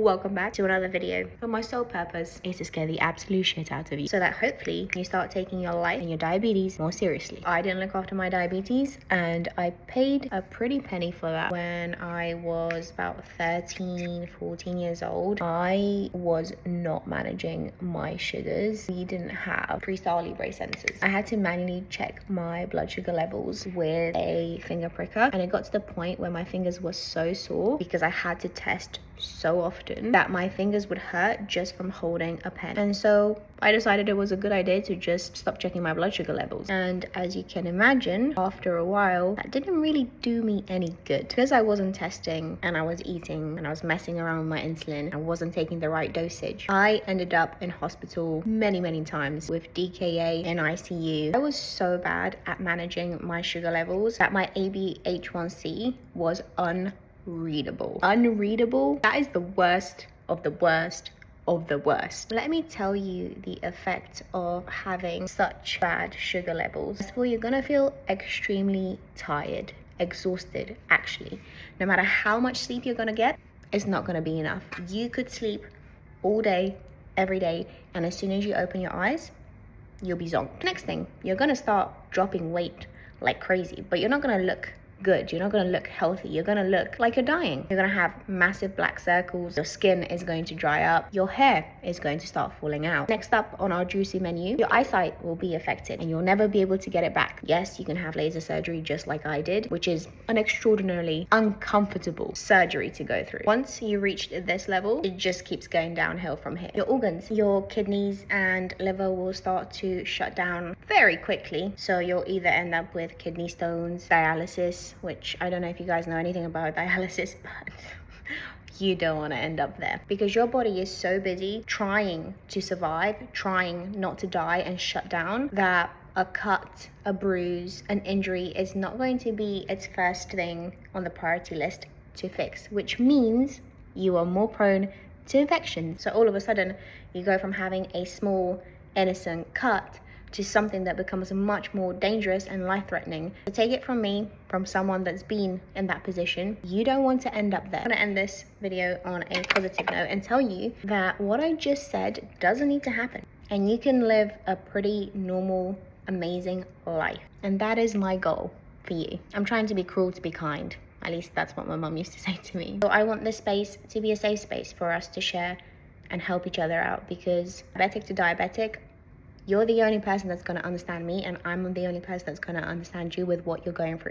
welcome back to another video. For my sole purpose is to scare the absolute shit out of you so that hopefully you start taking your life and your diabetes more seriously. I didn't look after my diabetes and I paid a pretty penny for that when I was about 13-14 years old. I was not managing my sugars. We didn't have Freestyle Libre sensors. I had to manually check my blood sugar levels with a finger pricker, and it got to the point where my fingers were so sore because I had to test so often that my fingers would hurt just from holding a pen. And so I decided it was a good idea to just stop checking my blood sugar levels. And as you can imagine, after a while, that didn't really do me any good. Because I wasn't testing and I was eating and I was messing around with my insulin, I wasn't taking the right dosage. I ended up in hospital many times with DKA and ICU. I was so bad at managing my sugar levels that my ABH1C was unreadable. That is the worst of the worst of the worst. Let me tell you the effect of having such bad sugar levels. First of all, you're gonna feel extremely tired, exhausted actually. No matter how much sleep you're gonna get, it's not gonna be enough. You could sleep all day, every day, and as soon as you open your eyes, you'll be zonked. Next thing, you're gonna start dropping weight like crazy, but you're not gonna look good. You're not gonna look healthy. You're gonna look like you're dying. You're gonna have massive black circles. Your skin is going to dry up. Your hair is going to start falling out. Next up on our juicy menu, your eyesight will be affected and you'll never be able to get it back. Yes, you can have laser surgery just like I did, which is an extraordinarily uncomfortable surgery to go through. Once you reach this level, it just keeps going downhill from here. Your organs, your kidneys and liver will start to shut down very quickly. So you'll either end up with kidney stones, dialysis, which I don't know if you guys know anything about dialysis, but you don't want to end up there because your body is so busy trying to survive, trying not to die and shut down, that a cut, a bruise, an injury is not going to be its first thing on the priority list to fix, which means you are more prone to infection. So all of a sudden you go from having a small innocent cut to something that becomes much more dangerous and life-threatening. So take it from me, from someone that's been in that position, you don't want to end up there. I'm gonna end this video on a positive note and tell you that what I just said doesn't need to happen. And you can live a pretty normal, amazing life. And that is my goal for you. I'm trying to be cruel to be kind. At least that's what my mum used to say to me. So I want this space to be a safe space for us to share and help each other out, because diabetic to diabetic, you're the only person that's going to understand me, and I'm the only person that's going to understand you with what you're going through.